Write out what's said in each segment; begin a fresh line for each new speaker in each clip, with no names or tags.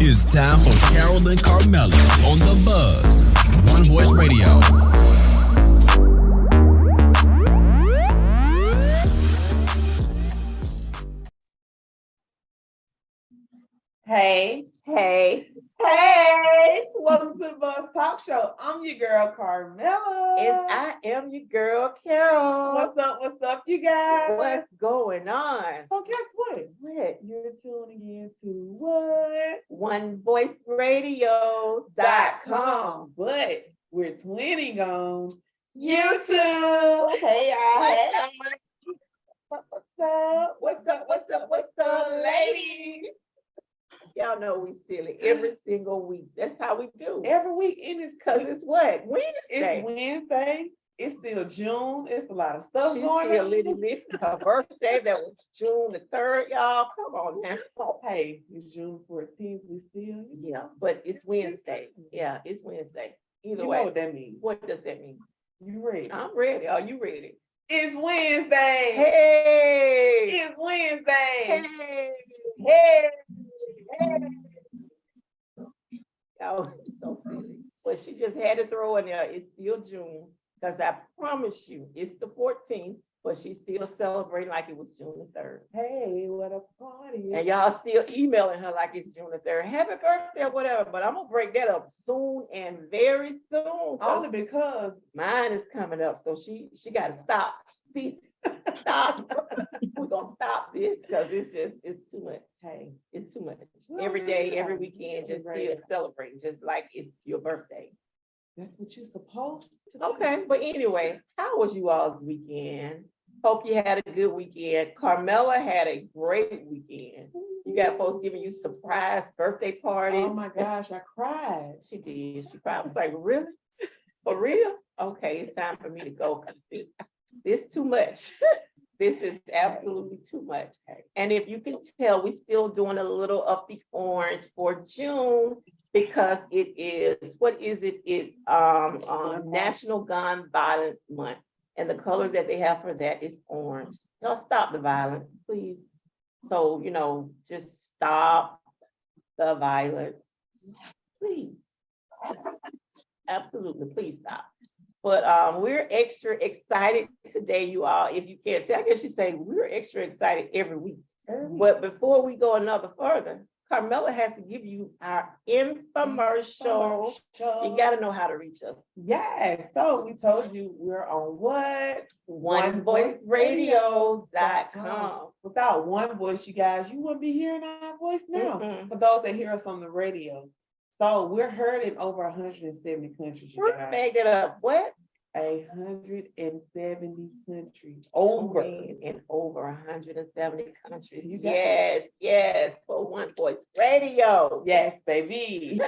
It's time for Carole and Carmella on The Buzz, One Voice Radio.
Hey, welcome to the Buzz Talk Show. I'm your girl, Carmella.
And I am your girl, Carole.
What's up, you guys?
What's going on?
So guess what? You're tuning in to what?
OneVoiceRadio.com.
But we're twinning on
YouTube. Hey, y'all.
What's up, ladies?
Y'all know we silly every single week. That's how we do.
Every week, and it's
Because it's what? Wednesday.
It's Wednesday. It's still June. It's a lot of stuff
She's
going
still
on.
living her birthday. That was June the 3rd, y'all. Come on now.
Hey, it's June 14th. We still.
Yeah, but it's Wednesday. Yeah, it's Wednesday. Either
You
way.
know what that means.
What does that mean?
You ready?
I'm ready. Are you ready?
It's Wednesday.
Hey!
It's Wednesday.
Hey!
Hey.
Oh, so silly. But she just had to throw in there. It's still June. Because I promise you, it's the 14th, but she's still celebrating like it was June the 3rd.
Hey, what a party.
And y'all still emailing her like it's June the 3rd. Happy birthday or whatever. But I'm going to break that up soon and very soon.
Only because
Mine is coming up. So she got to stop. Stop. We're going to stop this because it's too much. Hey, it's too much. Every day, every weekend, just still celebrating, just like it's your birthday.
that's what you're supposed to do.
Okay, but anyway, how was you all's weekend? Hope you had a good weekend. Carmella had a great weekend. You got folks giving you surprise birthday parties.
Oh my gosh, I cried.
She did. She cried. I was like, really? For real? Okay, it's time for me to go because this too much. This is absolutely too much. And if you can tell, we're still doing a little of the orange for June because it is, what is it? It's National Gun Violence Month. And the color that they have for that is orange. Y'all stop the violence, please. So, just stop the violence. Please. Absolutely, please stop. But we're extra excited today, you all. If you can't tell, I guess you say we're extra excited every week. But before we go another further, Carmella has to give you our infomercial. You got to know how to reach us.
Yes. So we told you we're on what?
OneVoiceRadio.com.
Without one voice, you guys, you wouldn't be hearing our voice now. For those that hear us on the radio. So we're heard in over 170 countries, you guys.
Bag it up. What?
170 countries.
Over. In over 170 countries. Yes. For One Voice Radio.
Yes, baby.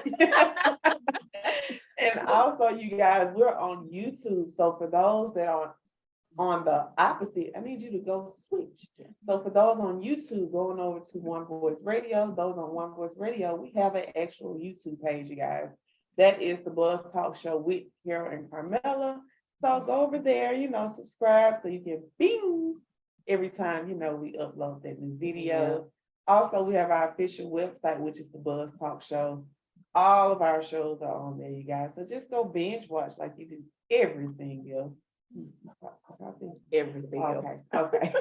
And also, you guys, we're on YouTube. So for those that are on the opposite, I need you to go switch. So for those on YouTube, going over to One Voice Radio, those on One Voice Radio, we have an actual YouTube page, you guys. That is the Buzz Talk Show with Carole and Carmella. So go over there, subscribe so you can bing every time, we upload that new video. Yeah. Also, we have our official website, which is the Buzz Talk Show. All of our shows are on there, you guys. So just go binge watch like you do everything else.
Everything else.
Okay.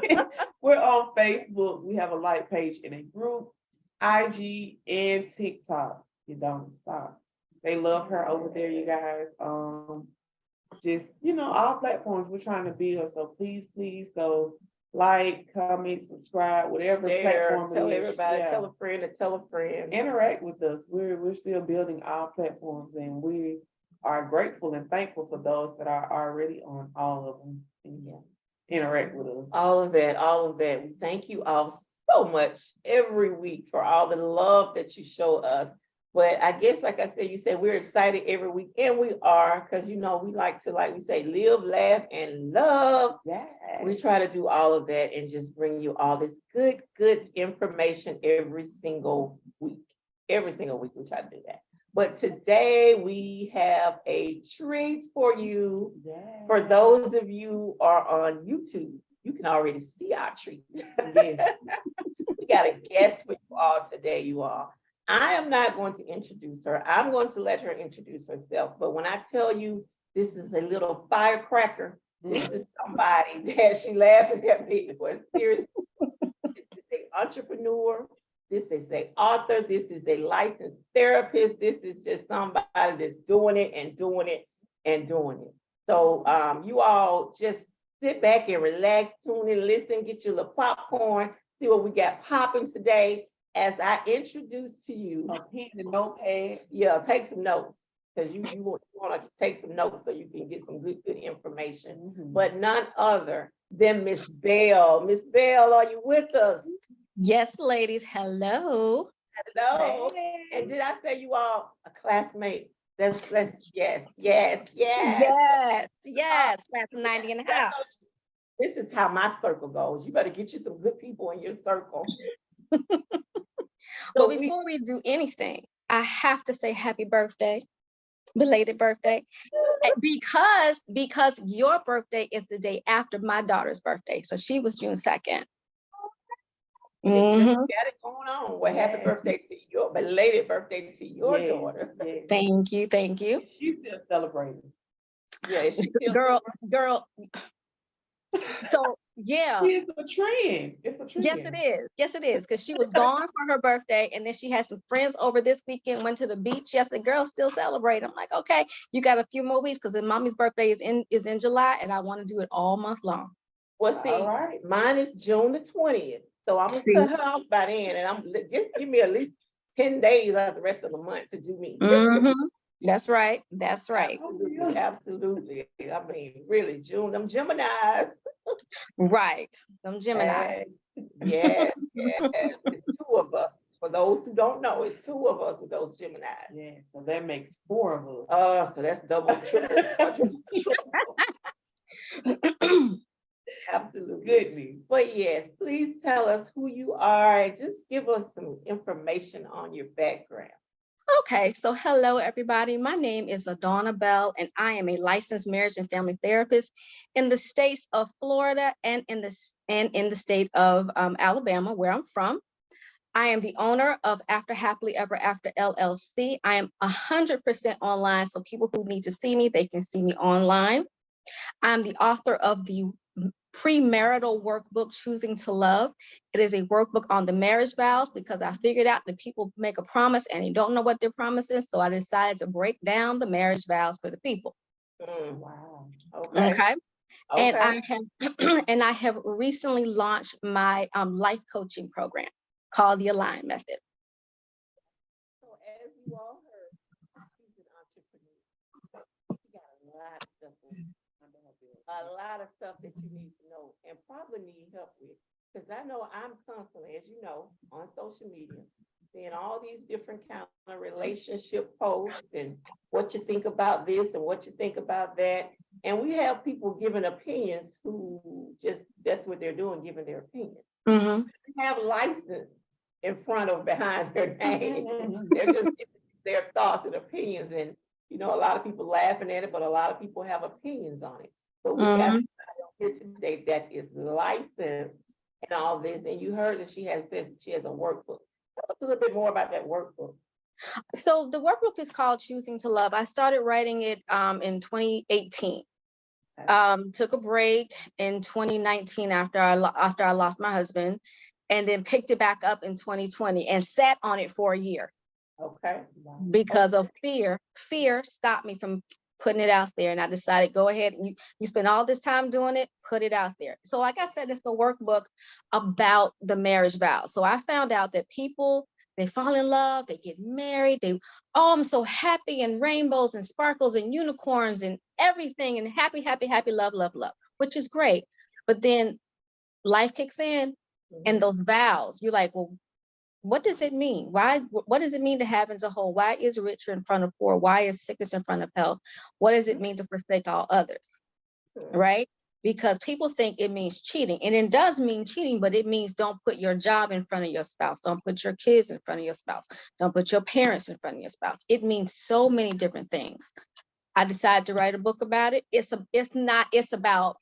We're on Facebook. We have a like page in a group, IG and TikTok. You don't stop. They love her over there, you guys. Just, all platforms we're trying to build. So please go like, comment, subscribe, whatever platform.
Tell everybody, tell a friend to tell a friend.
Interact with us. We're still building our platforms, and we are grateful and thankful for those that are already on all of them. And interact with us.
All of that. We thank you all so much every week for all the love that you show us. But I guess, like I said, you said we're excited every week, and we are, because, we like to, like we say, live, laugh, and love.
Yes.
We try to do all of that and just bring you all this good information every single week. Every single week we try to do that. But today we have a treat for you.
Yes.
For those of you who are on YouTube, you can already see our treat.
Yes.
We got a guest with you all today, you all. I am not going to introduce her. I'm going to let her introduce herself. But when I tell you this is a little firecracker, this is somebody that she laughing at me for serious. This is an entrepreneur. This is an author. This is a licensed therapist. This is just somebody that's doing it and doing it and doing it. So you all just sit back and relax, tune in, listen, get your little popcorn, see what we got popping today. As I introduce to you,
A pen and notepad.
yeah, take some notes because you want to take some notes so you can get some good information. But none other than Miss Bell. Miss Bell, are you with us?
Yes, ladies. Hello.
Hello.
Hey.
And did I say you all a classmate? That's yes.
Yes. Class of 90 and a half.
This is how my circle goes. You better get you some good people in your circle.
But before we do anything, I have to say happy birthday, belated birthday, because your birthday is the day after my daughter's birthday. So she was June 2nd.
You got it going on. Well, happy birthday to your belated birthday to your daughter.
Yes.
Thank you.
She's still celebrating.
Yeah, she's still
girl. So yeah.
It's a trend.
Yes, it is. Because she was gone for her birthday, and then she had some friends over this weekend, went to the beach. Yes, the girls still celebrate. I'm like, okay, you got a few more weeks because mommy's birthday is in July, and I want to do it all month long.
Well, see,
right.
Mine is June the 20th. So I'm gonna cut her off by then, and just give me at least 10 days out of the rest of the month to do me.
That's right.
Absolutely. I mean, really, June, them Geminis.
Right. Them Gemini.
Yes. It's two of us. For those who don't know, it's two of us with those Geminis.
Yeah, so that makes 4 of us.
So that's double, triple. Absolutely.
Goodness.
But yes, please tell us who you are. Just give us some information on your background.
Okay, so hello everybody. My name is Adonna Bell, and I am a licensed marriage and family therapist in the states of Florida and in the state of Alabama, where I'm from. I am the owner of After Happily Ever After LLC. I am 100% online, so people who need to see me, they can see me online. I'm the author of the premarital workbook, Choosing to Love. It is a workbook on the marriage vows because I figured out that people make a promise and they don't know what their promise is. So I decided to break down the marriage vows for the people.
Wow.
Okay. And I have recently launched my life coaching program called the Align Method.
So as you all heard, she's an entrepreneur. She got a lot of stuff that you need to know and probably need help with. Because I know I'm constantly, as you know, on social media, seeing all these different kind of relationship posts and what you think about this and what you think about that. And we have people giving opinions who just, that's what they're doing, giving their opinion. They have license in front of behind their name. They're just giving their thoughts and opinions. And, you know, a lot of people laughing at it, but a lot of people have opinions on it. But we got somebody here today that is licensed and all this. And you heard that she has a workbook. Tell us a little bit more about that workbook.
So the workbook is called Choosing to Love. I started writing it in 2018. Took a break in 2019 after I lost my husband, and then picked it back up in 2020 and sat on it for a year.
Okay.
Because of fear. Fear stopped me from putting it out there, and I decided, go ahead, and you spend all this time doing it, put it out there. So like I said, it's the workbook about the marriage vows. So I found out that people, they fall in love, they get married, I'm so happy, and rainbows and sparkles and unicorns and everything, and happy, love, which is great. But then life kicks in, and those vows, you're like, well, what does it mean? What does it mean to have as a whole? Why is richer in front of poor? Why is sickness in front of health? What does it mean to forsake all others? Right? Because people think it means cheating, and it does mean cheating, but it means don't put your job in front of your spouse. Don't put your kids in front of your spouse. Don't put your parents in front of your spouse. It means so many different things. I decided to write a book about it. It's about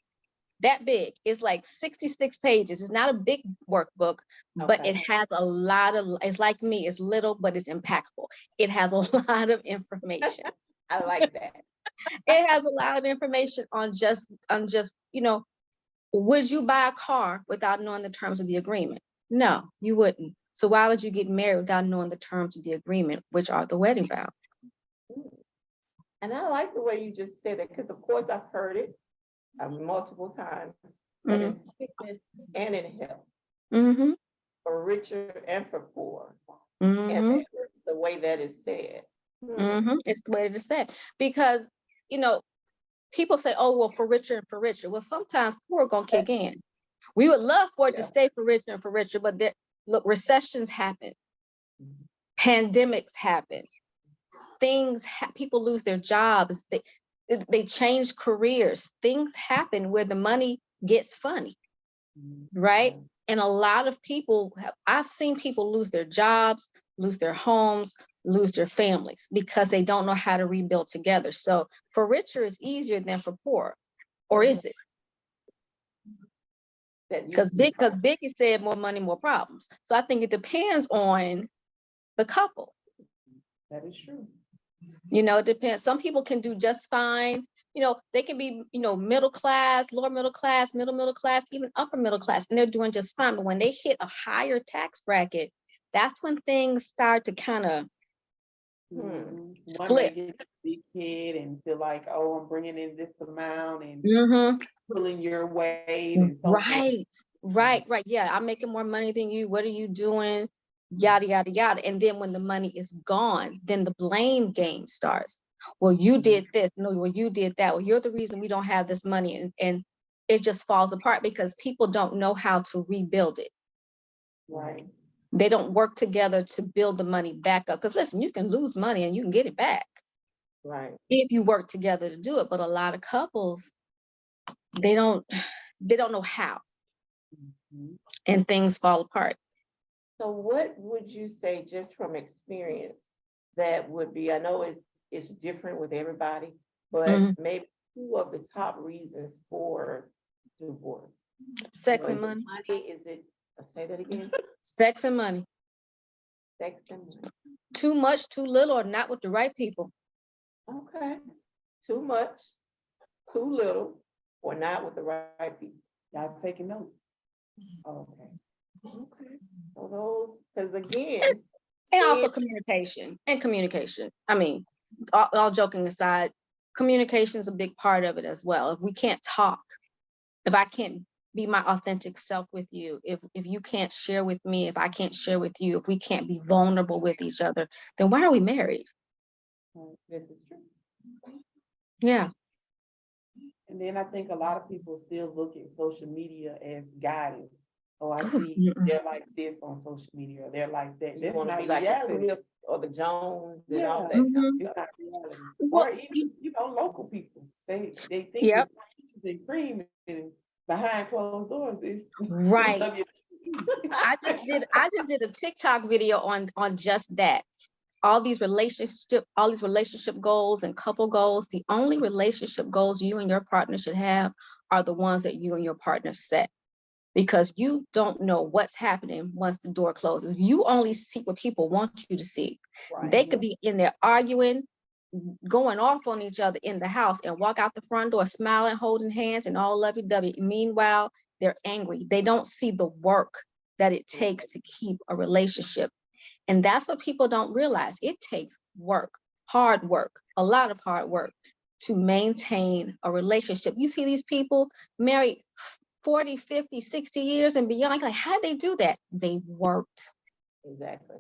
that big. It's like 66 pages. It's not a big workbook, but
Okay.
it has a lot of, it's like me, it's little, but it's impactful. It has a lot of information.
I like that.
It has a lot of information on just, would you buy a car without knowing the terms of the agreement? No, you wouldn't. So why would you get married without knowing the terms of the agreement, which are the wedding vows?
Mm. And I like the way you just said it, because of course I've heard it multiple times, but in sickness and in health,
Mm-hmm.
for richer and for poor.
Mm-hmm.
And that's the way that is said.
Mm-hmm. It's the way it is said. Because, people say, oh, well, for richer and for richer. Well, sometimes poor gonna kick in. We would love for it to stay for richer and for richer, but look, recessions happen, pandemics happen, people lose their jobs, they change careers, things happen where the money gets funny, right? And a lot of people I've seen people lose their jobs, lose their homes, lose their families because they don't know how to rebuild together. So for richer is easier than for poor, or is it? Because Biggie said more money, more problems. So I think it depends on the couple.
That is true.
It depends. Some people can do just fine. They can be, middle class, lower middle class, middle class, even upper middle class, and they're doing just fine. But when they hit a higher tax bracket, that's when things start to kind of
One may
split.
get a big kid and feel like, oh, I'm bringing in this amount and pulling your weight and so forth.
Right. Yeah, I'm making more money than you. What are you doing? Yada, yada, yada. And then when the money is gone, then the blame game starts. Well, you did this. No, well, you did that. Well, you're the reason we don't have this money. And it just falls apart because people don't know how to rebuild it.
Right.
They don't work together to build the money back up. Because listen, you can lose money and you can get it back.
Right.
If you work together to do it. But a lot of couples, they don't know how. And things fall apart.
So what would you say, just from experience, that would be, I know it's different with everybody, but maybe two of the top reasons for divorce?
Sex and money.
Is it, say that again?
Sex and money.
Sex and money.
Too much, too little, or not with the right people.
Okay. Too much, too little, or not with the right people.
Y'all taking notes. Okay.
So those, because again,
and also communication. I mean, all joking aside, communication is a big part of it as well. If we can't talk, if I can't be my authentic self with you, if you can't share with me, if I can't share with you, if we can't be vulnerable with each other, then why are we married?
This is true.
Yeah.
And then I think a lot of people still look at social media as guidance. Oh, I see they're like this on social media, or they're like that.
You want to be like the Cliff or the Jones and all that.
It's not reality. Or even, local people. They think it's peaches and cream and behind closed doors is
right. I just did a TikTok video on just that. All these relationship goals and couple goals. The only relationship goals you and your partner should have are the ones that you and your partner set. Because you don't know what's happening once the door closes. You only see what people want you to see. Right. They could be in there arguing, going off on each other in the house and walk out the front door smiling, holding hands and all lovey-dovey. Meanwhile, they're angry. They don't see the work that it takes to keep a relationship. And that's what people don't realize. It takes work, hard work, a lot of hard work to maintain a relationship. You see these people married 40, 50, 60 years and beyond. Like, how did they do that? They worked.
Exactly.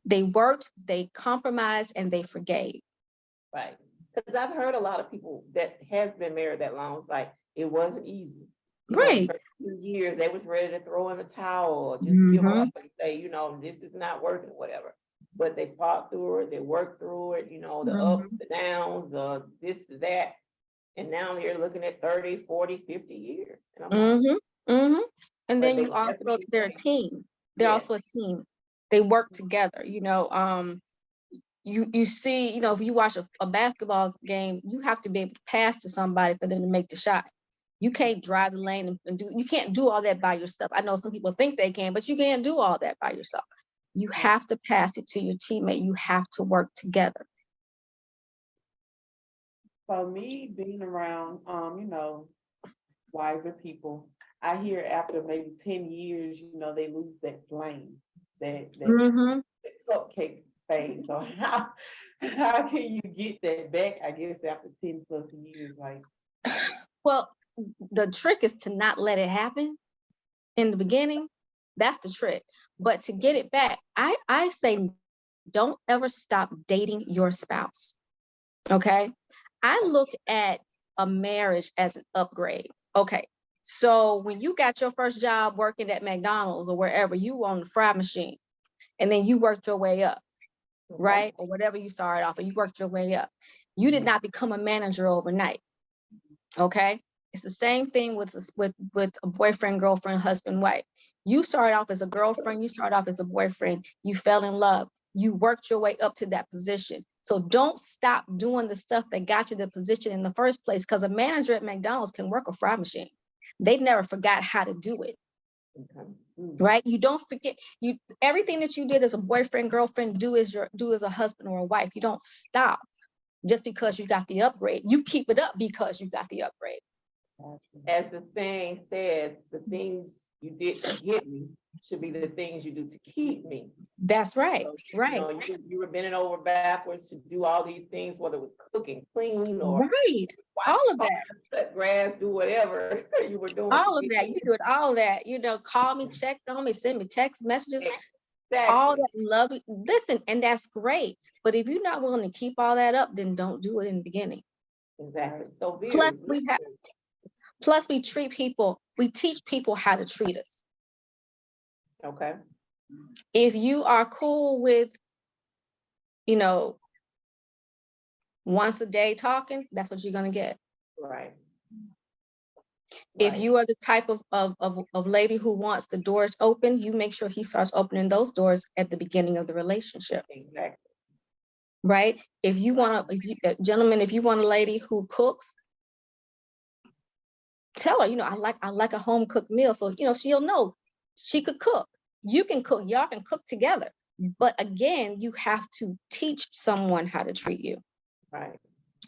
They worked, they compromised, and they forgave.
Right. Because I've heard a lot of people that has been married that long, it's like, it wasn't easy.
Right.
For 2 years, they was ready to throw in the towel, or just give up and say, this is not working, whatever. But they fought through it, they worked through it, the ups, the downs, the this, that. And now they're looking at 30, 40, 50 years.
And then you also, they're a team. They're also a team. They work together, you see, if you watch a basketball game, you have to be able to pass to somebody for them to make the shot. You can't drive the lane and you can't do all that by yourself. I know some people think they can, but you can't do all that by yourself. You have to pass it to your teammate. You have to work together.
For me, being around, wiser people, I hear after maybe 10 years, they lose that flame, that
Mm-hmm.
cupcake phase. So how can you get that back, I guess, after 10 plus years? Like,
Well, the trick is to not let it happen in the beginning. That's the trick. But to get it back, I say don't ever stop dating your spouse. Okay. I look at a marriage as an upgrade. Okay. So when you got your first job working at McDonald's or wherever, you were on the fry machine, and then you worked your way up, right? Or whatever you started off, and you worked your way up. You did not become a manager overnight. Okay. It's the same thing with a boyfriend, girlfriend, husband, wife. You started off as a girlfriend, you started off as a boyfriend, you fell in love, you worked your way up to that position. So don't stop doing the stuff that got you the position in the first place, because a manager at McDonald's can work a fry machine. They never forgot how to do it. Right? You don't forget, everything that you did as a boyfriend, girlfriend, do as a husband or a wife. You don't stop just because you got the upgrade. You keep it up because you got the upgrade.
As the saying says, the things you did to get me should be the things you do to keep me.
That's right.
So,
right.
You were bending over backwards to do all these things, whether it was cooking, clean, or
right. All of that.
Cut grass, do whatever you were doing.
All of that. You do it, all that. Call me, check on me, send me text messages.
Exactly.
All that love. Listen, and that's great. But if you're not willing to keep all that up, then don't do it in the beginning.
Exactly. So
plus we teach people how to treat us.
Okay.
If you are cool with, once a day talking, that's what you're gonna get.
Right.
If you are the type of lady who wants the doors open, you make sure he starts opening those doors at the beginning of the relationship.
Exactly.
Right? If you want gentlemen, if you want a lady who cooks, tell her, I like a home cooked meal. So, she'll know she could cook. You can cook, y'all can cook together. But again, you have to teach someone how to treat you.
Right.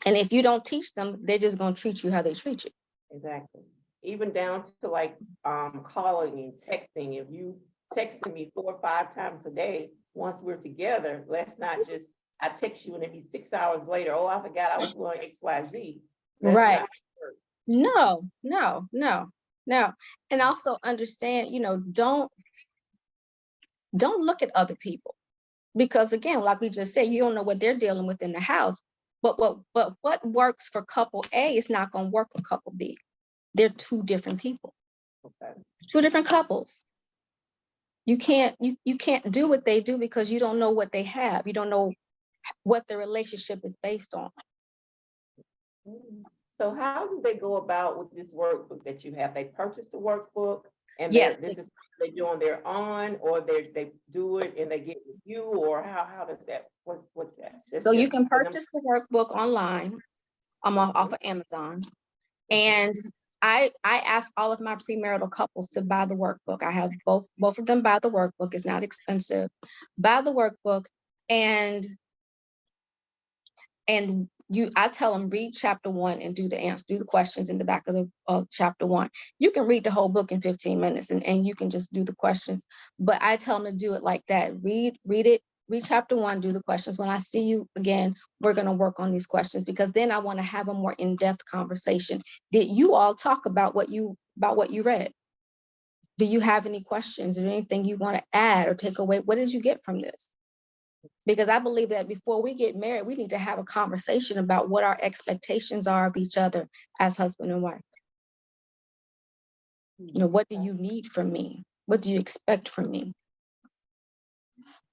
And if you don't teach them, they're just going to treat you how they treat you.
Exactly. Even down to like calling and texting. If you texting me 4 or 5 times a day, once we're together, let's not just, I text you and it be 6 hours later, oh, I forgot I was doing XYZ.
Right. No. And also understand, don't look at other people, because again, like we just said, you don't know what they're dealing with in the house. But what works for couple A is not going to work for couple B. They're two different people.
Okay.
Two different couples. You can't do what they do because you don't know what they have. You don't know what the relationship is based on.
So how do they go about with this workbook that you have? They purchase the workbook and
yes,
this is they do on their own, or they do it and they get with you, or how does that, what's that?
So you can purchase the workbook online. I'm off of Amazon. And I ask all of my premarital couples to buy the workbook. I have both of them buy the workbook. It's not expensive. Buy the workbook, and I tell them read chapter 1 and do the questions in the back of chapter 1. You can read the whole book in 15 minutes and you can just do the questions. But I tell them to do it like that. Read it. Read chapter 1, do the questions. When I see you again, we're going to work on these questions, because then I want to have a more in-depth conversation. Did you all talk about what you read? Do you have any questions or anything you want to add or take away? What did you get from this? Because I believe that before we get married, we need to have a conversation about what our expectations are of each other as husband and wife. What do you need from me? What do you expect from me?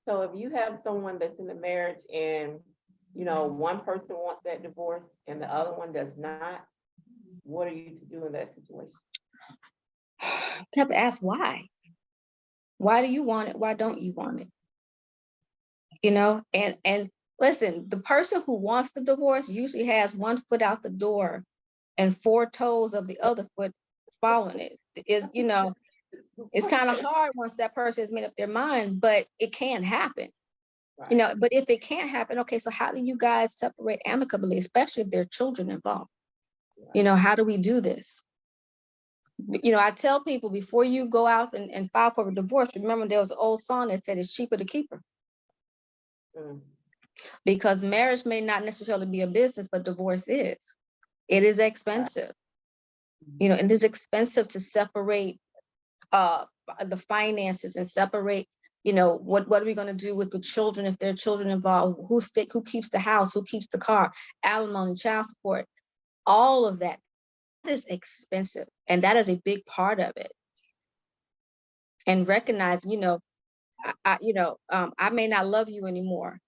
So if you have someone that's in the marriage and, one person wants that divorce and the other one does not, what are you to do in that situation?
You have to ask why. Why do you want it? Why don't you want it? And listen, the person who wants the divorce usually has one foot out the door and 4 toes of the other foot following it. Is, you know, it's kind of hard once that person has made up their mind, but it can happen.
Right.
You know, but if it can't happen, okay, so how do you guys separate amicably, especially if there are children involved? You know, how do we do this? You know, I tell people before you go out and file for a divorce, remember there was an old song that said it's cheaper to keep her.
Mm.
Because marriage may not necessarily be a business, but divorce is. It is expensive. You know, it is expensive to separate the finances and separate, you know, what are we going to do with the children if there are children involved? Who keeps the house? Who keeps the car? Alimony, child support, all of that. That is expensive, and that is a big part of it. And recognize, you know, I may not love you anymore.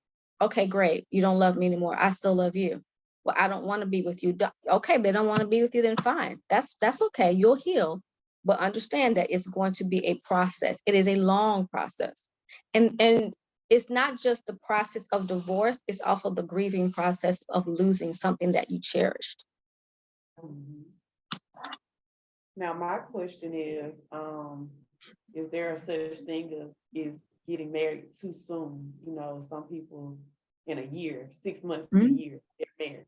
Okay, great. You don't love me anymore. I still love you. Well, I don't want to be with you. Okay, they don't want to be with you, then fine. That's okay. You'll heal. But understand that it's going to be a process. It is a long process. And it's not just the process of divorce, it's also the grieving process of losing something that you cherished.
Mhm. Now, my question is there a such thing as getting married too soon? You know, some people in a year, 6 months to a year, get married.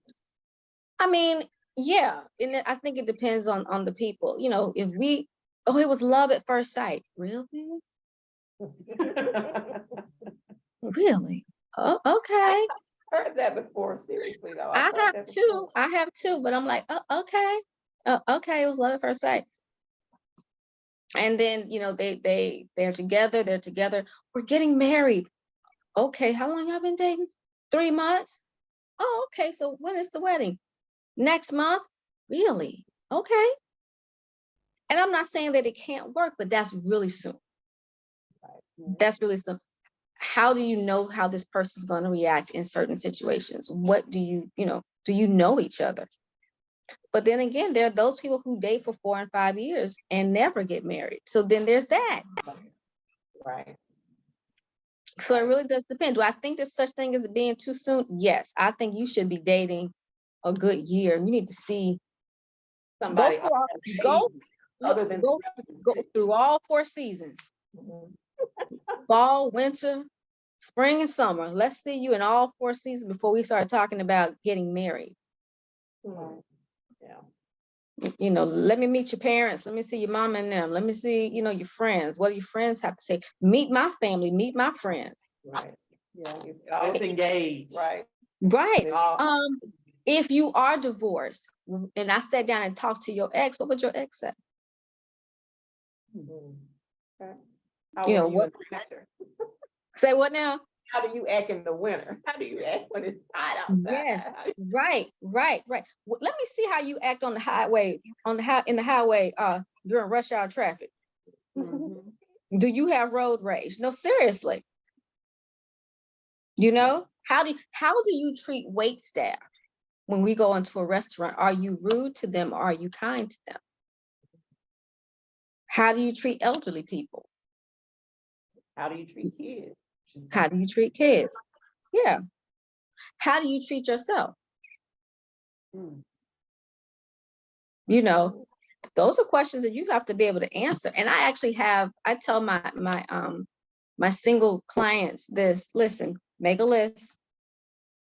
I mean, yeah, and I think it depends on the people. You know, if it was love at first sight. Really? Really? Oh, okay.
Heard that before, seriously though. I've
I
heard
have
that
too.
before.
I have too, but I'm like, oh, okay. Okay, it was love at first sight. And then, you know, they're together, we're getting married. Okay, how long y'all been dating? 3 months? Oh, okay, so when is the wedding? Next month? Really? Okay. And I'm not saying that it can't work, but that's really soon. That's really soon. How do you know how this person's going to react in certain situations? What do you know each other? But then again, there are those people who date for 4 and 5 years and never get married. So then there's that.
Right.
So it really does depend. Do I think there's such thing as being too soon? Yes. I think you should be dating a good year. You need to see,
Somebody other than
go through all 4 seasons.
Mhm.
Fall, winter, spring, and summer. Let's see you in all 4 seasons before we start talking about getting married.
Mhm. Yeah.
You know, let me meet your parents. Let me see your mom and them. Let me see, you know, your friends. What do your friends have to say? Meet my family, meet my friends.
Right.
Yeah,
All
let's engage.
right.
Right.
All-
If you are divorced and I sat down and talked to your ex, what would your ex say?
Mhm. Okay. How
You
are
know,
you
what,
in the winter?
say what now?
How do you act in the winter? How do you act when it's hot outside?
Yes,
How do
right. Well, let me see how you act on the highway, in the highway during rush hour traffic.
Mhm.
Do you have road rage? No, seriously. You know, how do you treat wait staff when we go into a restaurant? Are you rude to them or are you kind to them? How do you treat elderly people?
How do you treat kids?
How do you treat kids? Yeah. How do you treat yourself?
Mm.
You know, those are questions that you have to be able to answer. And I tell my single clients this: listen, make a list,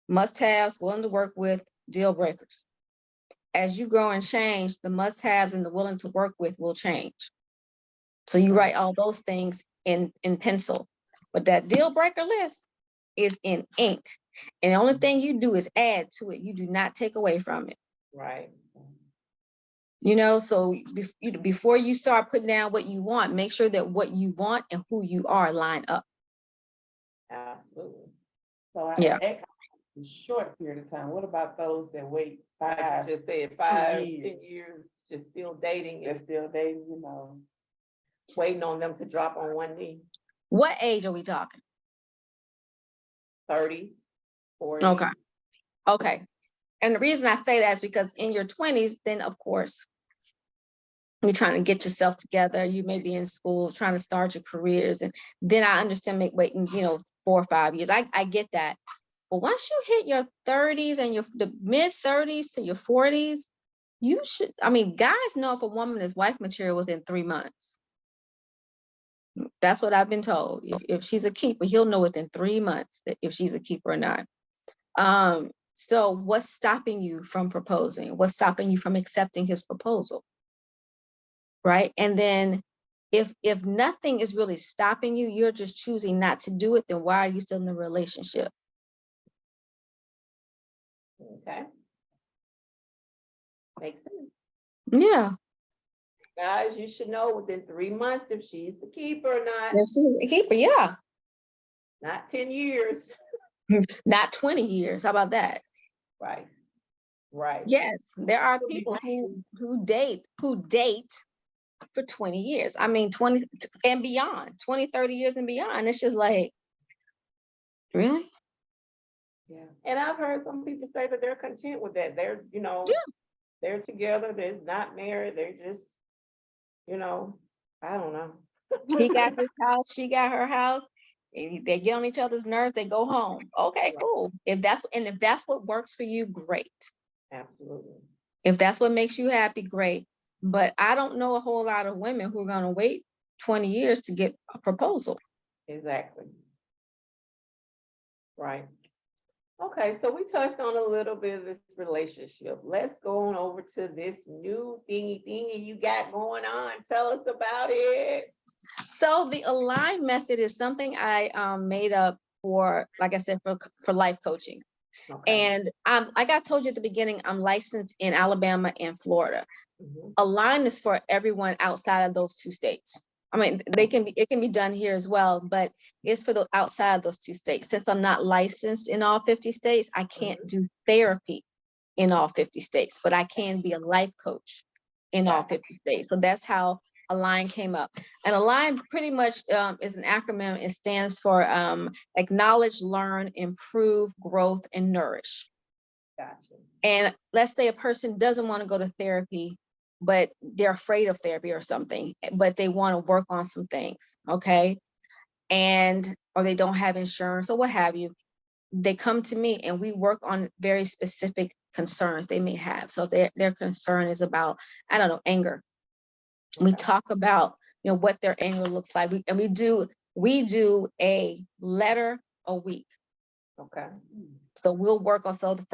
must-haves, willing to work with, deal breakers. As you grow and change, the must-haves and the willing to work with will change. So you write all those things in pencil, but that deal breaker list is in ink. And the only thing you do is add to it. You do not take away from it.
Right.
You know, so before you start putting down what you want, make sure that what you want and who you are line up.
Absolutely.
So I
Yeah.
asked a short period of time. What about those that wait
I
5,
just said 5, 10
years.
years, just still dating
they're
and
still dating, you know?
waiting on them to drop on one knee.
What age are we talking?
30s, 40s.
Okay. Okay. And the reason I say that is because in your 20s, then of course, you're trying to get yourself together. You may be in school trying to start your careers. And then I understand waiting, 4 or 5 years. I get that. But once you hit your 30s and the mid 30s to your 40s, you should, I mean, guys know if a woman is wife material within 3 months. That's what I've been told. If she's a keeper, he'll know within 3 months that if she's a keeper or not. So what's stopping you from proposing? What's stopping you from accepting his proposal? Right? And then if nothing is really stopping you, you're just choosing not to do it, then why are you still in the relationship?
Okay. Makes sense.
Yeah.
Guys, you should know within 3 months if she's the keeper or not.
If she's a keeper, yeah.
Not 10 years.
Not 20 years. How about that?
Right. Right.
Yes, there are people who date for 20 years. I mean, 20 and beyond, 20, 30 years and beyond. It's just like, really?
Yeah. And I've heard some people say that they're content with that. They're, they're together, they're not married, they're just, I don't know.
He got his house, she got her house, and they get on each other's nerves, they go home. Okay, cool. If that's what works for you, great.
Absolutely.
If that's what makes you happy, great. But I don't know a whole lot of women who are going to wait 20 years to get a proposal.
Exactly. Right. Okay, so we touched on a little bit of this relationship. Let's go on over to this new thingy you got going on. Tell us about it.
So the Align method is something I made up for, like I said, for life coaching.
Okay.
And like I told you at the beginning, I'm licensed in Alabama and Florida. Align is for everyone outside of those 2 states. I mean, it can be done here as well, but it's for the outside of those 2 states. Since I'm not licensed in all 50 states, I can't do therapy in all 50 states, but I can be a life coach in all 50 states. So that's how Align came up. And Align pretty much is an acronym. It stands for acknowledge, learn, improve, growth, and nourish.
Gotcha.
And let's say a person doesn't want to go to therapy, but they're afraid of therapy or something, but they want to work on some things, okay? Or they don't have insurance or what have you. They come to me and we work on very specific concerns they may have. So their concern is about, I don't know, anger. Okay. We talk about, what their anger looks like. We do a letter a week.
Okay.
So we'll work on, the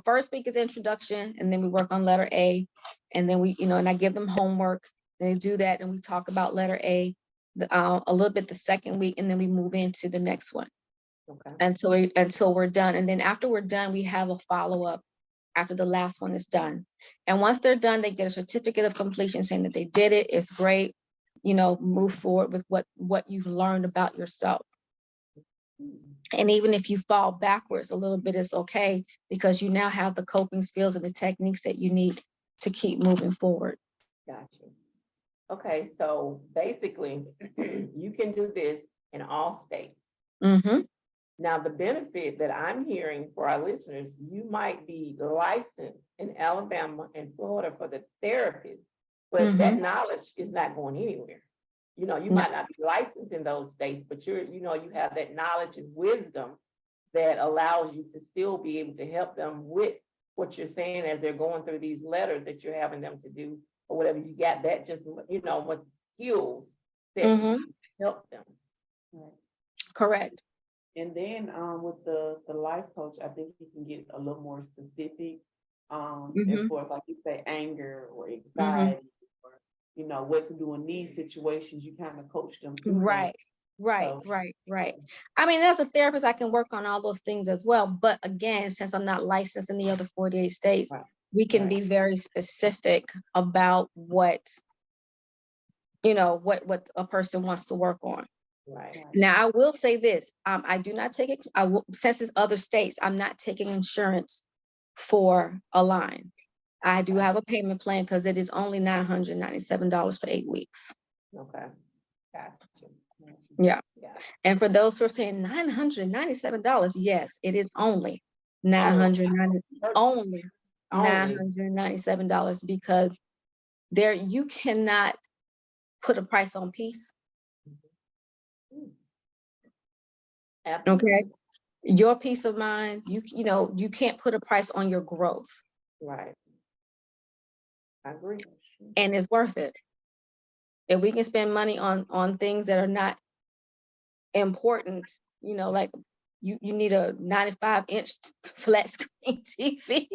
first week is introduction, and then we work on letter A, and then and I give them homework, and they do that, and we talk about letter A a little bit the second week, and then we move into the next one. Okay. Until we're done. And then after we're done, we have a follow-up after the last one is done. And once they're done, they get a certificate of completion saying that they did it. It's great. Move forward with what you've learned about yourself. And even if you fall backwards a little bit, it's okay, because you now have the coping skills and the techniques that you need to keep moving forward.
Gotcha. Okay, so basically, you can do this in all states. Mm-hmm. Now, the benefit that I'm hearing for our listeners, you might be licensed in Alabama and Florida for the therapist, but that knowledge is not going anywhere. You might not be licensed in those states, but you have that knowledge and wisdom that allows you to still be able to help them with what you're saying as they're going through these letters that you're having them to do or whatever. You got that just, what skills that help them.
Right.
Correct.
And then with the life coach, I think you can get a little more specific as far as, like you say, anger or anxiety. What to do in these situations, you kind of coach them through.
Right. I mean, as a therapist, I can work on all those things as well. But again, since I'm not licensed in the other 48 states, we can be very specific about what a person wants to work on.
Right.
Now, I will say this, I do not take it, since it's other states, I'm not taking insurance for Align. I do have a payment plan because it is only $997 for 8 weeks.
Okay. Gotcha.
Yeah. And for those who are saying $997, yes, it is only $997 because you cannot put a price on peace.
Absolutely.
Okay. Your peace of mind, you can't put a price on your growth.
Right. I agree.
and it's worth it. If we can spend money on things that are not important, like you need a 95-inch flat screen TV.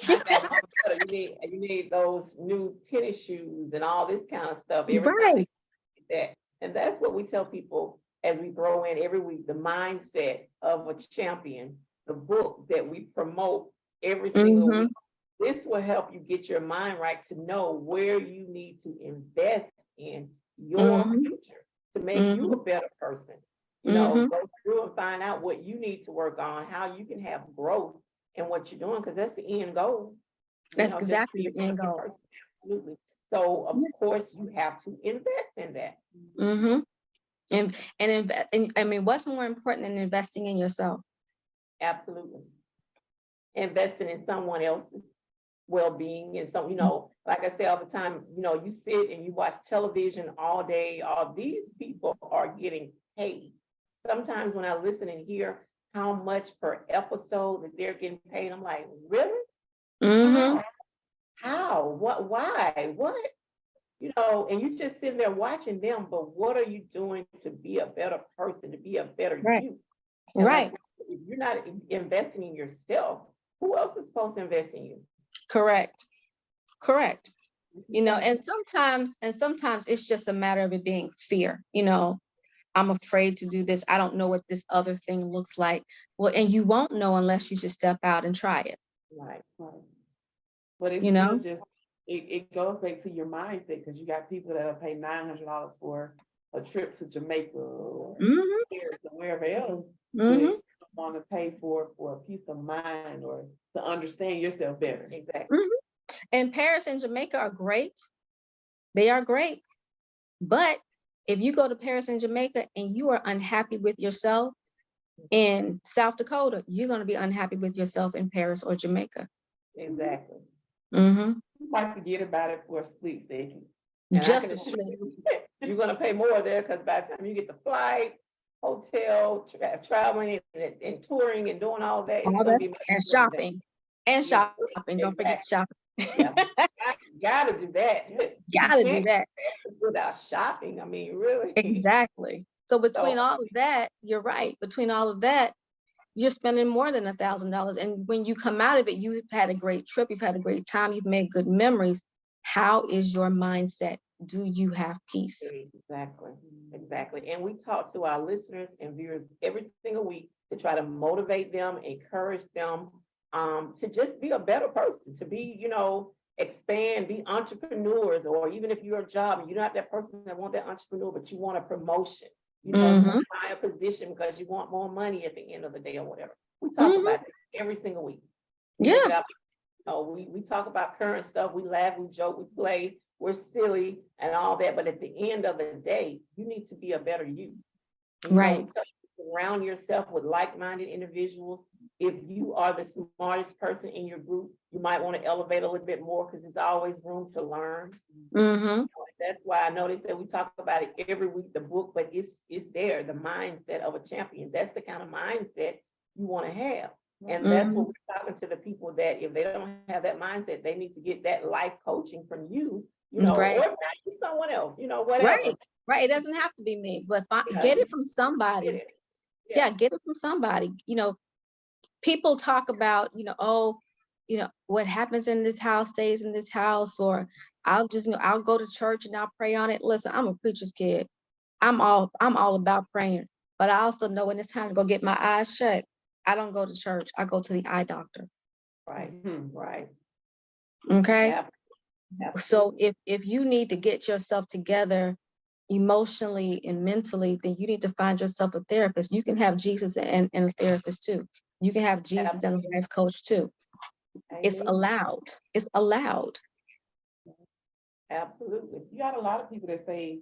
Not that much better. You need those new tennis shoes and all this kind of stuff every time
Right.
that. And that's what we tell people as we throw in every week, the mindset of a champion, the book that we promote every single
Mhm.
week. This will help you get your mind right to know where you need to invest in your
Mhm.
future to make you a better person.
Mhm.
Go through and find out what you need to work on, how you can have growth in what you're doing, because that's the end goal.
That's
Just
exactly
be
the
a
end
better
goal.
person. Absolutely. So of course you have to invest in that.
Mhm. And I mean, what's more important than investing in yourself?
Absolutely. Investing in someone else's well-being and some, like I say all the time, you sit and you watch television all day. All these people are getting paid. Sometimes when I listen and hear how much per episode that they're getting paid, I'm like, really?
Mhm.
How? What? Why? What? And you just sitting there watching them, but what are you doing to be a better person, to be a better
Right.
you? And
Right.
if you're not investing in yourself, who else is supposed to invest in you?
Correct. And sometimes it's just a matter of it being fear. I'm afraid to do this. I don't know what this other thing looks like. Well, and you won't know unless you just step out and try it.
Right.
But it's
You
still
know?
just, it goes back to your mindset, because you got people that'll pay $900 for a trip to Jamaica or
Mhm.
Paris or wherever else, but
Mhm.
want to pay for a peace of mind or to understand yourself better.
Exactly.
Mhm. And Paris and Jamaica are great. They are great. But if you go to Paris and Jamaica and you are unhappy with yourself in South Dakota, you're going to be unhappy with yourself in Paris or Jamaica.
Exactly.
Mm-hmm.
You might forget about it for a split second.
And I
Just
can
a
assure
split.
you, you're going to pay more there because by the time you get the flight, hotel, traveling and touring and doing all that, it's
All
going
that
to be much
and
more than that.
shopping. And
Yeah,
shopping. Don't forget
exactly.
shopping.
Yeah, gotta do that. You
Gotta do
can't
that.
without shopping. I mean, really.
Exactly. So between
So
all of that, you're right. Between all of that, you're spending more than $1,000. And when you come out of it, you've had a great trip, you've had a great time, you've made good memories. How is your mindset? Do you have peace?
exactly. And we talk to our listeners and viewers every single week to try to motivate them, encourage them, to just be a better person, to be, expand, be entrepreneurs, or even if you're a job and you're not that person that want that entrepreneur, but you want a promotion, you want a higher position because you want more money at the end of the day or whatever. We talk about it every single week. We look it
Yeah.
up. We talk about current stuff. We laugh, we joke, we play, we're silly and all that. But at the end of the day, you need to be a better you.
Right.
Surround yourself with like-minded individuals. If you are the smartest person in your group, you might want to elevate a little bit more because there's always room to learn.
Mm-hmm.
That's why I noticed that we talk about it every week, the book, but it's there, the mindset of a champion. That's the kind of mindset you want to have. And that's what we're talking to the people that if they don't have that mindset, they need to get that life coaching from you,
Right.
or not someone else, whatever.
Right. It doesn't have to be me, but
Yeah.
get it from somebody.
Yeah.
Get it from somebody. People talk about, what happens in this house stays in this house, or I'll just, I'll go to church and I'll pray on it. Listen, I'm a preacher's kid. I'm all about praying, but I also know when it's time to go get my eyes checked, I don't go to church. I go to the eye doctor.
Right. Right.
Okay.
Absolutely.
So if you need to get yourself together emotionally and mentally, then you need to find yourself a therapist. You can have Jesus and a therapist too. You can have Jesus and a life coach too. It's allowed. It's allowed.
Absolutely.
You got a lot of people that say,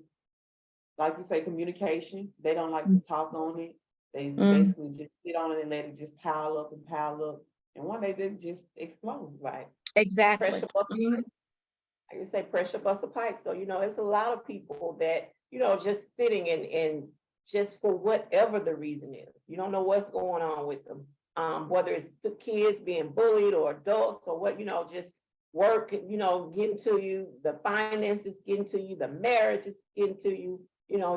like you say, communication. They don't like to talk on it. They basically just sit on it and let it just pile up and pile up. And one day they just explode.
Right.
Exactly.
Pressure bust like you say, pressure bust a pipe. So, it's a lot of people that, just sitting and just for whatever the reason is, you don't know what's going on with them. Whether it's the kids being bullied or adults or what, just work, getting to you, the finances getting to you, the marriage is getting to you,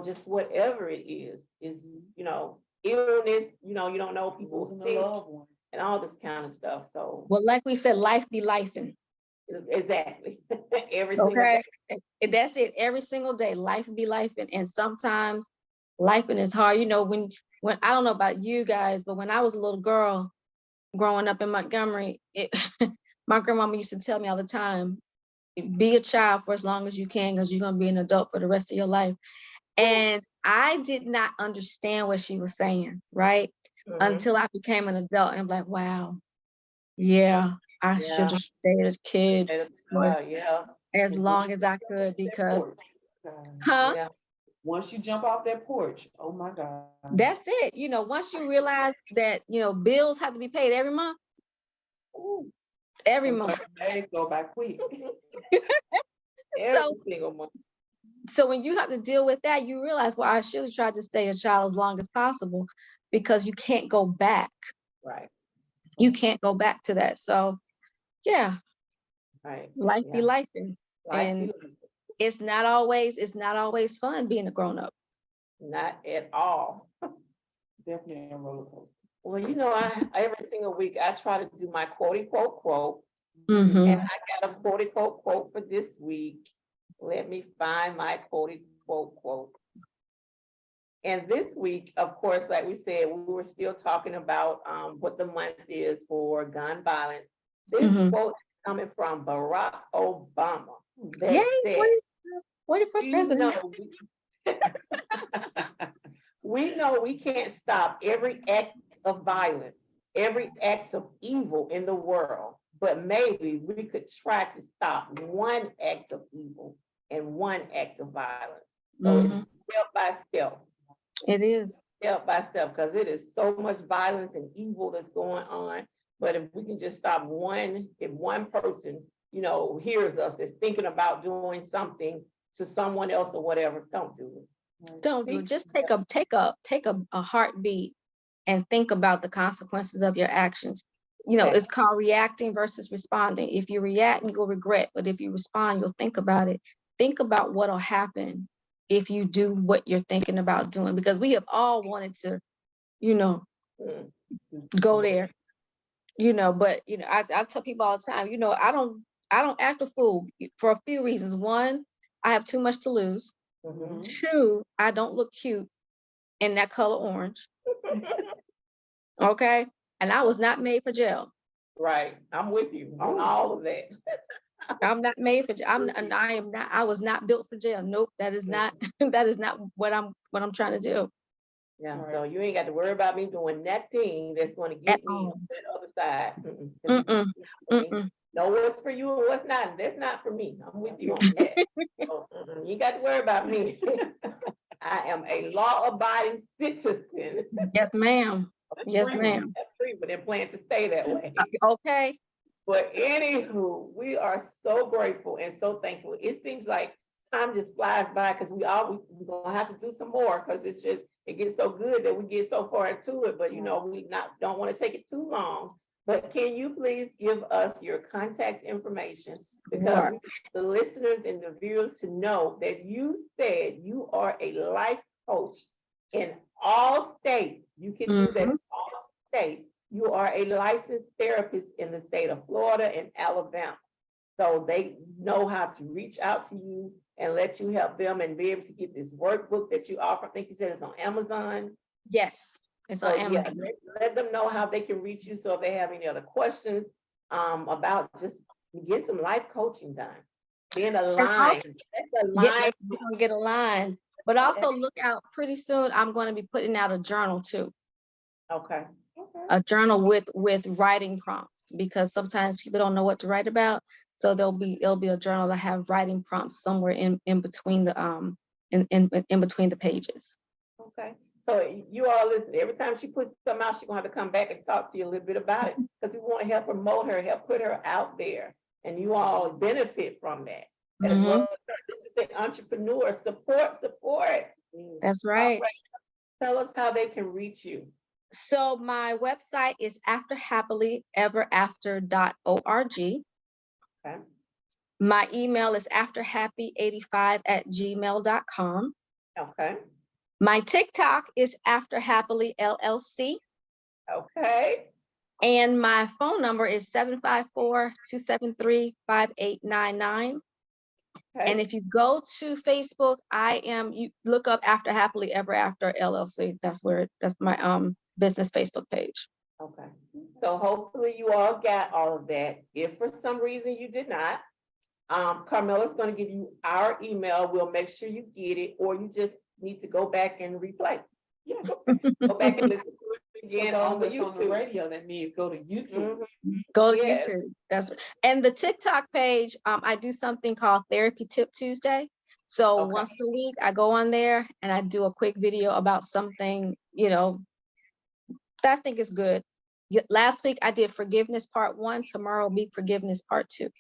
just whatever it is, illness, you don't know people
Losing a
sick
loved one.
and all this kind of stuff. So
Well, like we said, life be lifing.
exactly. Every single
Okay.
day.
That's it. Every single day, life be lifing. And sometimes lifing is hard. When I don't know about you guys, but when I was a little girl growing up in Montgomery, my grandmama used to tell me all the time, be a child for as long as you can, because you're gonna be an adult for the rest of your life. And I did not understand what she was saying, right? Until I became an adult, and I'm like, wow, yeah, I should
Yeah.
have stayed a kid for
Yeah.
as
And
long
once
as
you
I
jump
could,
off that
because,
porch,
huh?
Yeah.
once you jump off that porch, oh my God.
That's it. Once you realize that, bills have to be paid every month,
Ooh,
every
sometimes
month.
the days go by quick.
Every
So,
single month.
so when you have to deal with that, you realize, well, I should have tried to stay a child as long as possible, because you can't go back.
Right.
You can't go back to that. So yeah,
Right.
life be
Yeah.
life.
Life
And
is
it's not always fun being a grown up.
not at all.
Definitely a roller coaster.
Well, every single week I try to do my quote quote,
Mhm.
and I got a quote quote for this week. Let me find my quote quote. And this week, of course, like we said, we were still talking about what the month is for gun violence. This
Mhm.
quote is coming from Barack Obama that
Yay,
said,
41st president.
We know we can't stop every act of violence, every act of evil in the world, but maybe we could try to stop one act of evil and one act of violence. So
Mhm.
it's step by step.
It is.
Step by step, because it is so much violence and evil that's going on. But if we can just stop if one person, hears us, is thinking about doing something to someone else or whatever, don't do it.
Don't do
See?
it. Just take a heartbeat and think about the consequences of your actions. It's called reacting versus responding. If you react, you'll regret, but if you respond, you'll think about it. Think about what'll happen if you do what you're thinking about doing, because we have all wanted to,
Mm.
go there, but I tell people all the time, I don't act a fool for a few reasons. One, I have too much to lose.
Mhm.
Two, I don't look cute in that color orange. Okay. And I was not made for jail.
Right, I'm with you on all of that.
I'm not made for jail. I was not built for jail. Nope. That is not, that is not what I'm trying to do
Yeah,
Right.
so you ain't got to worry about me doing that thing that's going to
at
get me
all.
on that other side.
Mm-mm, mm-mm.
Know what's for you and what's not. That's not for me. I'm with you on that. So, you ain't got to worry about me. I am a law-abiding citizen.
Yes, ma'am. Yes,
Free one.
ma'am.
That's free, but then plan to stay that way.
Okay.
But anywho, we are so grateful and so thankful. It seems like time just flies by, because we're gonna have to do some more, because it gets so good that we get so far into it. But we don't want to take it too long. But can you please give us your contact information, because
Sure.
we want the listeners and the viewers to know that you said you are a life coach in all states. You can do that in all states. You are a licensed therapist in the state of Florida and Alabama. So they know how to reach out to you and let you help them and be able to get this workbook that you offer. I think you said it's on Amazon.
Yes. It's on
So yeah,
Amazon.
let them know how they can reach you. So if they have any other questions about just get some life coaching done. Being
And
aligned.
also,
That's a
yeah,
line.
we're gonna get a line. But also look out, pretty soon I'm going to be putting out a journal too.
Okay.
A journal with writing prompts, because sometimes people don't know what to write about. So it'll be a journal that have writing prompts somewhere in between the in between the pages.
Okay. So you all listen, every time she puts something out, she's gonna have to come back and talk to you a little bit about it, because we want to help promote her, help put her out there, and you all benefit from that as
Mhm.
well. This is the entrepreneur support.
That's
All
right.
right. Tell us how they can reach you.
So my website is afterhappilyeverafter.org.
Okay.
My email is afterhappy85@gmail.com.
Okay.
My TikTok is afterhappily LLC.
Okay.
And my phone number is 754-273-5899.
Okay.
And if you go to Facebook, you look up After Happily Ever After LLC. That's my business Facebook page.
Okay. So hopefully you all got all of that. If for some reason you did not, Carmella's going to give you our email. We'll make sure you get it, or you just need to go back and replay. Yeah, go back and listen to it again on the
On the
YouTube.
radio, that means go to YouTube.
Go to
Yes.
YouTube. And the TikTok page, I do something called Therapy Tip Tuesday. So
Okay.
once a week, I go on there and I do a quick video about something, that I think is good. Last week I did forgiveness part 1. Tomorrow will be forgiveness part 2.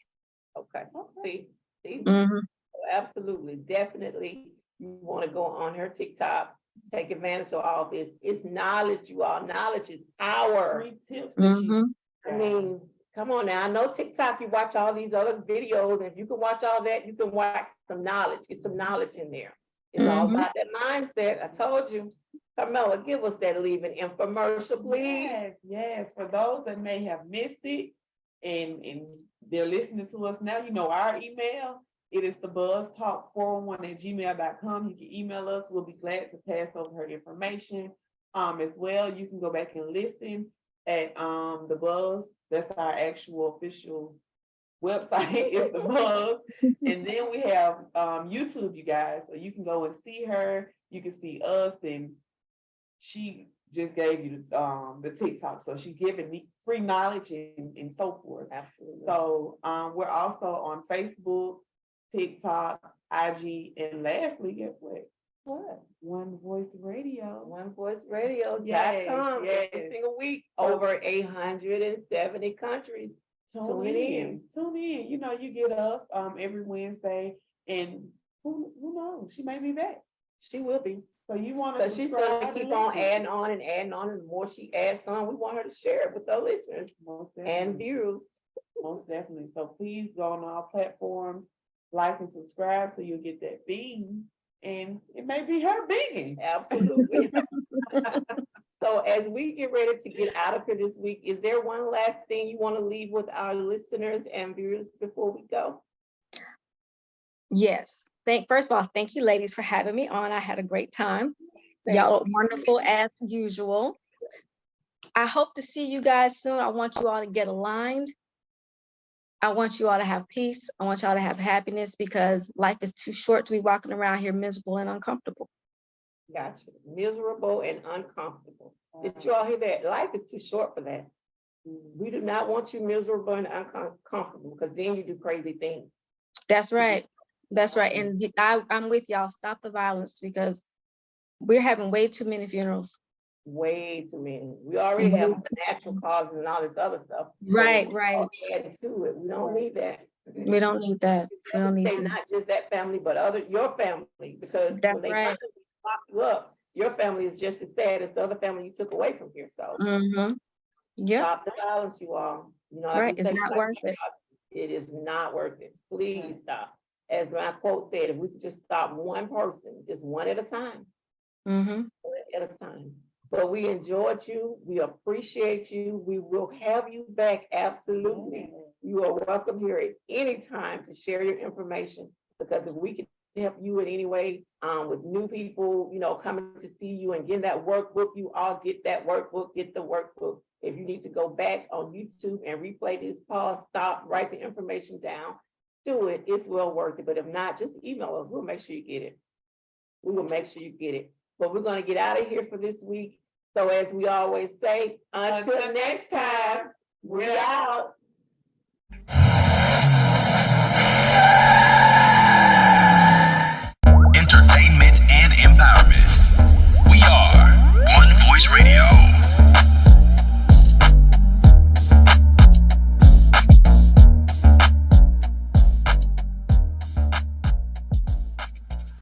Okay. See,
Mhm.
absolutely, definitely. You want to go on her TikTok, take advantage of all this. It's knowledge, you all. Knowledge is power.
3 tips that she
Mhm.
I mean, come on now. I know TikTok, you watch all these other videos. If you can watch all that, you can watch some knowledge, get some knowledge in there. It's all
Mhm.
about that mindset. I told you. Carmella, give us that leaving infomercial, please.
Yes. For those that may have missed it and they're listening to us now, our email. It is thebuzztalk401@gmail.com. You can email us. We'll be glad to pass over her information. As well, you can go back and listen at the Buzz. That's our actual official website. Is the Buzz. And then we have YouTube, you guys. So you can go and see her. You can see us, and she just gave you the TikTok. So she's giving me free knowledge and so forth.
Absolutely.
So we're also on Facebook, TikTok, IG, and lastly, guess what?
What?
One Voice Radio.
OneVoiceRadio.com.
Yes.
Every single week, over 870 countries. Tune in.
Tune in. You get us every Wednesday, and who knows? She may be back.
She will be.
So you want to?
Because she's going to keep on adding on and adding on. And the more she adds on, we want her to share it with our listeners and viewers.
Most definitely. So please go on all platforms, like and subscribe so you'll get that bing. And it may be her binging.
Absolutely. So as we get ready to get out of here this week, is there one last thing you want to leave with our listeners and viewers before we go?
Yes. First of all, thank you, ladies, for having me on. I had a great time. Y'all are wonderful as usual. I hope to see you guys soon. I want you all to get aligned. I want you all to have peace. I want y'all to have happiness, because life is too short to be walking around here miserable and uncomfortable.
Gotcha. Miserable and uncomfortable. Did you all hear that? Life is too short for that. We do not want you miserable and uncomfortable, because then you do crazy things.
That's right. That's right. And I'm with y'all. Stop the violence, because we're having way too many funerals.
Way too many. We already have natural causes and all this other stuff.
Right.
Add to it. We don't need that.
We don't need that. We don't need that.
Not just that family, but your family, because
That's
when they
right.
lock you up, your family is just as sad as the other family you took away from here. So
Yeah.
stop the violence, you all.
Right. It's not worth it.
It is not worth it. Please stop. As my quote said, if we could just stop one person, just one at a time. One at a time. But we enjoyed you. We appreciate you. We will have you back. Absolutely. You are welcome here at any time to share your information, because if we can help you in any way with new people, coming to see you and getting that workbook, you all get that workbook, get the workbook. If you need to go back on YouTube and replay this, pause, stop, write the information down, do it. It's well worth it. But if not, just email us. We'll make sure you get it. We will make sure you get it. But we're going to get out of here for this week. So as we always say, until next time, we're out.